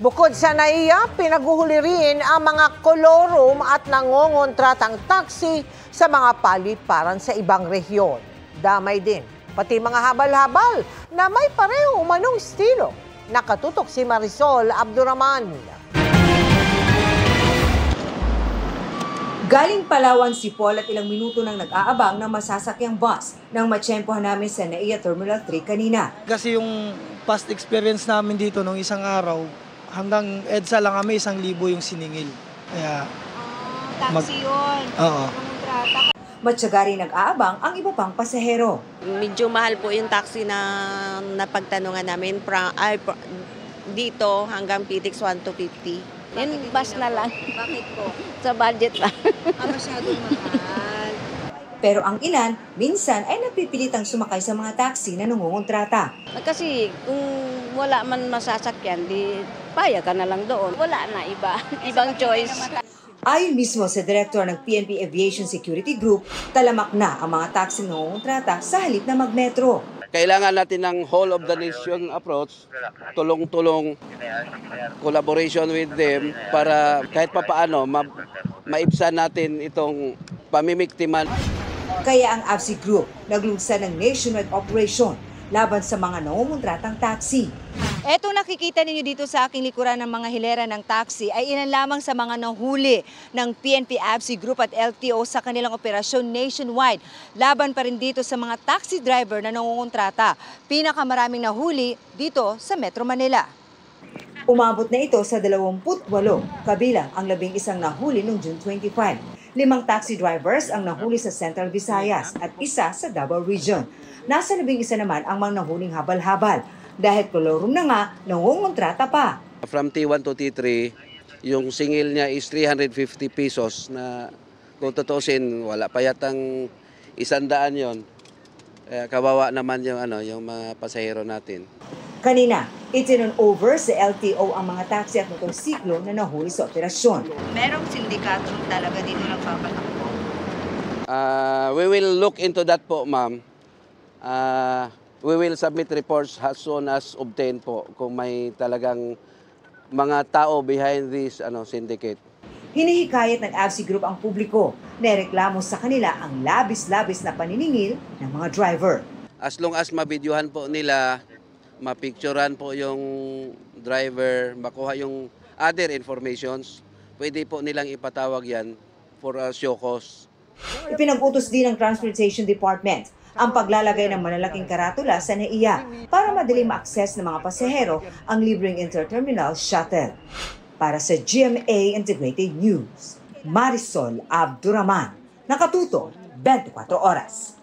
Bukod sa NAIA, pinaguhuli rin ang mga kolorum at nangongontratang taxi sa mga paliparan sa ibang rehiyon. Damay din, pati mga habal-habal na may pareho umanong estilo. Nakatutok si Marisol Abduraman. Galing Palawan si Paul at ilang minuto nang nag-aabang ng masasakyang bus nang matsyempohan namin sa NAIA Terminal 3 kanina. Kasi yung past experience namin dito nung isang araw, hanggang EDSA lang kami 1,000 yung siningil. Kaya taxi yun. Oo. Matyaga rin nag-aabang ang iba pang pasahero. Medyo mahal po yung taxi na napagtanungan namin dito hanggang PTX 1-50. Yun, bus na lang. Bakit po? Sa budget lang. Masyadong mahal. Pero ang ilan, minsan ay napipilitang sumakay sa mga taxi na nangungontrata. Kasi kung wala man masasakyan, di paya ka na lang doon. Wala na iba. Ibang choice. Ayon mismo sa direktor ng PNP Aviation Security Group, talamak na ang mga taxi na nangungontrata sa halip na magmetro. Kailangan natin ng whole of the nation approach, tulong-tulong, collaboration with them para kahit papaano maibsan natin itong pamimiktiman. Kaya ang ABSI Group naglunsad ng nationwide operation laban sa mga nangungontratang taxi. Eto nakikita ninyo dito sa aking likuran ng mga hilera ng taxi ay ilan lamang sa mga nahuli ng PNP ABSI Group at LTO sa kanilang operasyon nationwide. Laban pa rin dito sa mga taxi driver na nangungontrata. Pinakamaraming nahuli dito sa Metro Manila. Umabot na ito sa 28, kabilang ang 11 nahuli noong June 25. 5 taxi drivers ang nahuli sa Central Visayas at isa sa Davao Region. Nasa 11 naman ang mga nahuling habal-habal. Dahil kolorum na nga, nangungontrata pa. From T1 to T3, yung singil niya is 350 pesos na kung tutusin, wala pa yatang 100 yon. Kawawa naman yung mga pasahero natin. Kanina, itinon over sa LTO ang mga taxi at motorsiklo na nahuli sa operasyon. Merong sindikato talaga dito nagpapatakbo. We will look into that po, ma'am. We will submit reports as soon as obtained po kung may talagang mga tao behind this syndicate. Hinihikayat ng ABSI Group ang publiko na reklamo sa kanila ang labis-labis na paniningil ng mga driver. As long as mabidyohan po nila, mapicturean po yung driver, makuha yung other informations, pwede po nilang ipatawag yan for a show cause. Ipinag-utos din ng Transportation Department ang paglalagay ng malalaking karatula sa NAIA para madali ma-access ng mga pasahero ang libreng interterminal shuttle. Para sa GMA Integrated News, Marisol Abduraman, nakatuto 24 oras.